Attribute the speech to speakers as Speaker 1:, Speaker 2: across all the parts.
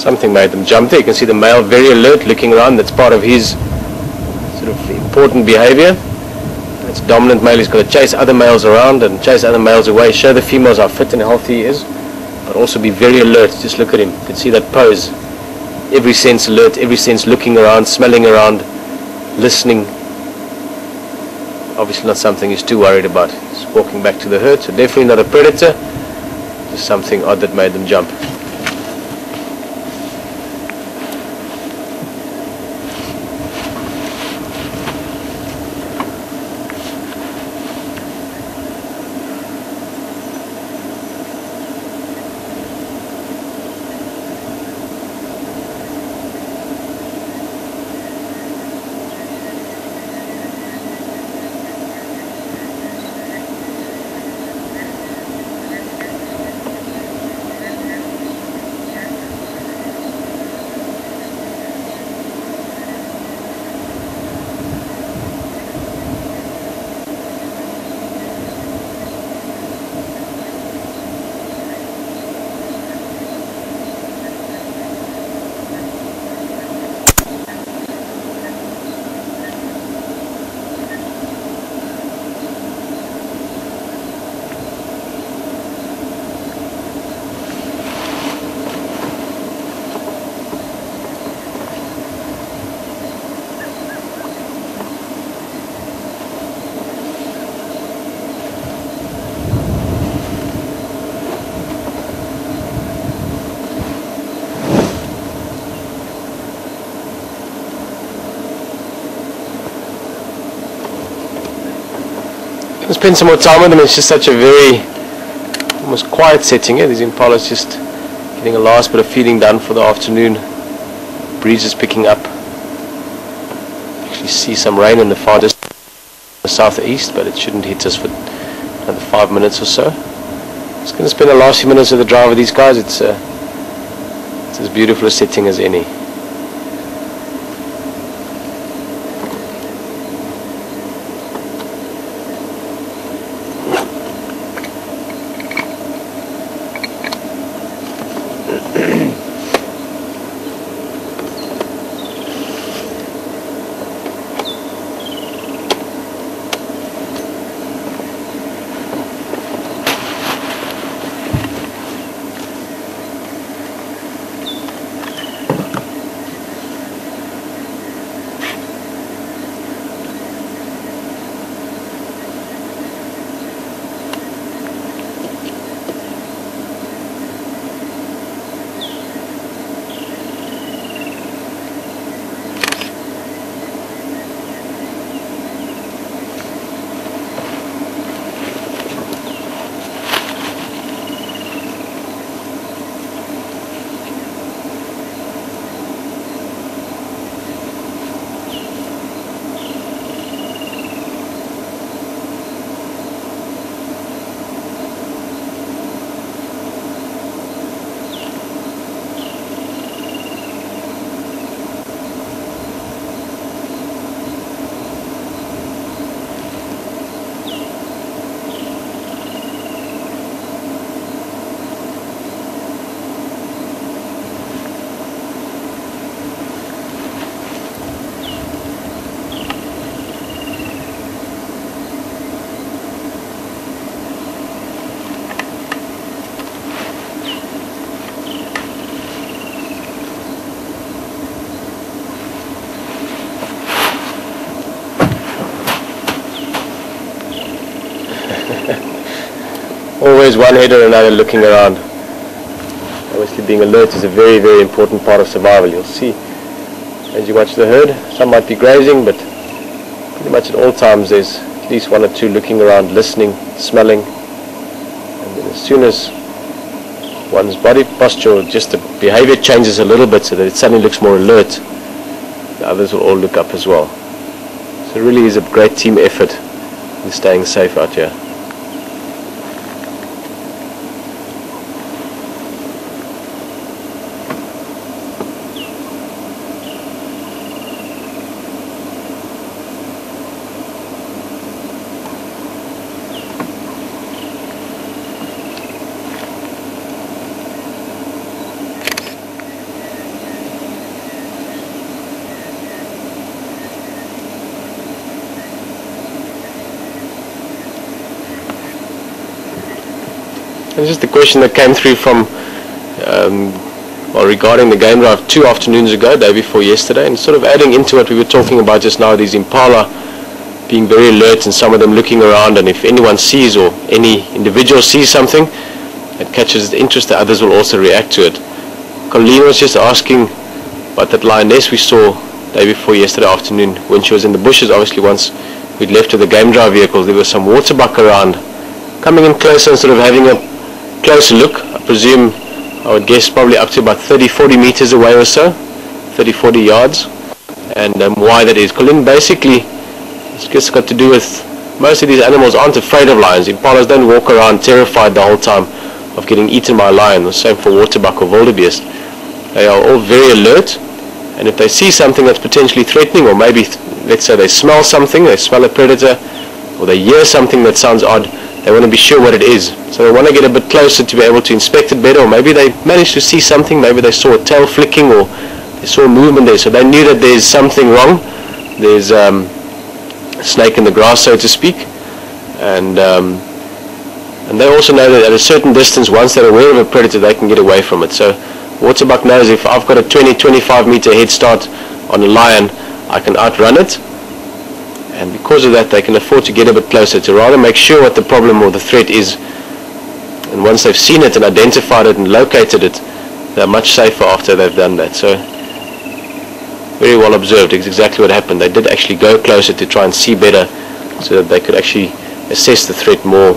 Speaker 1: Something made them jump there. You can see the male very alert, looking around. That's part of his sort of important behavior. It's dominant male. He's got to chase other males around and chase other males away, show the females how fit and healthy he is, but also be very alert. Just look at him. You can see that pose. Every sense alert, every sense looking around, smelling around, listening. Obviously not something he's too worried about. He's walking back to the herd, so definitely not a predator. Just something odd that made them jump. Spend some more time with them. It's just such a very almost quiet setting here. These impalas just getting a last bit of feeding done for the afternoon. Breeze is picking up. Actually see some rain in the far distance, the southeast, but it shouldn't hit us for another 5 minutes or so. Just going to spend the last few minutes of the drive with these guys. It's as beautiful a setting as any. Always one head or another looking around. Obviously being alert is a very, very important part of survival. You'll see as you watch the herd, some might be grazing, but pretty much at all times there's at least one or two looking around, listening, smelling, and then as soon as one's body posture or just the behavior changes a little bit so that it suddenly looks more alert, the others will all look up as well. So it really is a great team effort in staying safe out here. It's just the question that came through from, well, regarding the game drive 2 afternoons ago, day before yesterday, and sort of adding into what we were talking about just now, these impala being very alert and some of them looking around, and if anyone sees or any individual sees something that catches the interest, the others will also react to it. Colleen was just asking about that lioness we saw day before yesterday afternoon when she was in the bushes. Obviously once we'd left with the game drive vehicles, there was some waterbuck around, coming in closer and sort of having a closer look. I presume, I would guess probably up to about 30-40 meters away or so, 30-40 yards. And why that is, Colleen, basically it's just got to do with most of these animals aren't afraid of lions. Impalas don't walk around terrified the whole time of getting eaten by a lion. The same for waterbuck or wildebeest. They are all very alert, and if they see something that's potentially threatening, or maybe let's say they smell something, they smell a predator, or they hear something that sounds odd, they want to be sure what it is. So they want to get a bit closer to be able to inspect it better, or maybe they managed to see something, maybe they saw a tail flicking or they saw a movement there, so they knew that there's something wrong. There's a snake in the grass, so to speak, and they also know that at a certain distance, once they're aware of a predator, they can get away from it. So waterbuck knows if I've got a 20-25 meter head start on a lion, I can outrun it, and because of that they can afford to get a bit closer to rather make sure what the problem or the threat is, and once they've seen it and identified it and located it, they're much safer after they've done that. So very well observed. It's exactly what happened. They did actually go closer to try and see better so that they could actually assess the threat more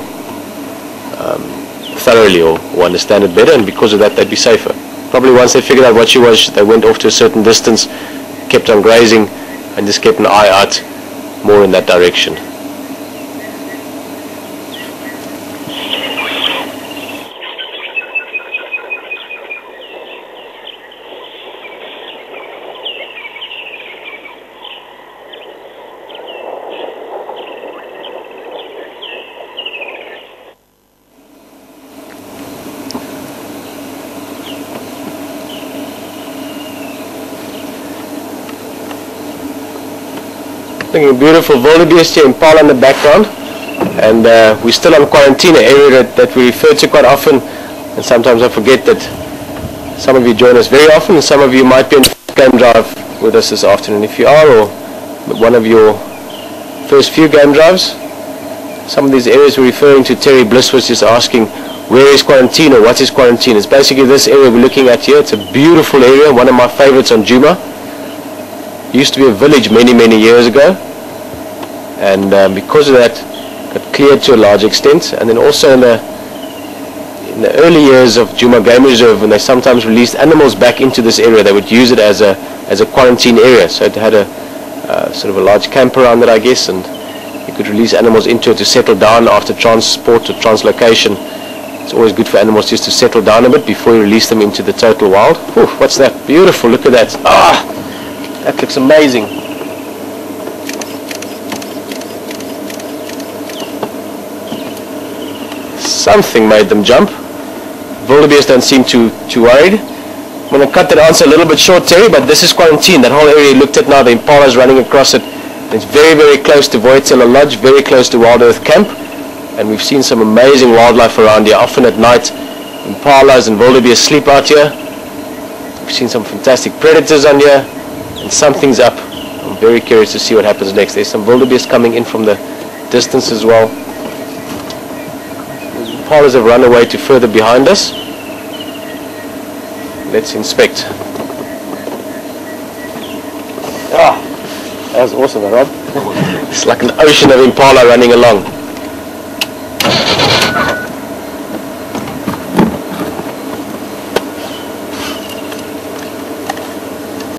Speaker 1: thoroughly or understand it better, and because of that they'd be safer. Probably once they figured out what she was, they went off to a certain distance, kept on grazing, and just kept an eye out more in that direction. A beautiful wildebeest here, impala in the background, and we're still on quarantine, an area that we refer to quite often, and sometimes I forget that some of you join us very often, and some of you might be on the game drive with us this afternoon. If you are, or one of your first few game drives, some of these areas we're referring to, Terry Bliss was just asking, where is quarantine, or what is quarantine? It's basically this area we're looking at here. It's a beautiful area, one of my favorites on Djuma. Used to be a village many years ago, and because of that got cleared to a large extent. And then also in the early years of Djuma Game Reserve, when they sometimes released animals back into this area, they would use it as a quarantine area. So it had a sort of a large camp around it, I guess, and you could release animals into it to settle down after transport or translocation. It's always good for animals just to settle down a bit before you release them into the total wild. Whew, what's that? Beautiful, look at that. Ah! That looks amazing. Something made them jump. Wildebeest don't seem too worried. I'm going to cut that answer a little bit short, Terry, but this is quarantine. That whole area you looked at now, the impala's running across it. It's very close to Voitela Lodge, very close to WildEarth Camp, and we've seen some amazing wildlife around here. Often at night, impalas and wildebeest sleep out here. We've seen some fantastic predators on here. And something's up. I'm very curious to see what happens next. There's some wildebeest coming in from the distance as well. The impalas have run away to further behind us. Let's inspect. Ah, that was awesome, Rob. It's like an ocean of impala running along.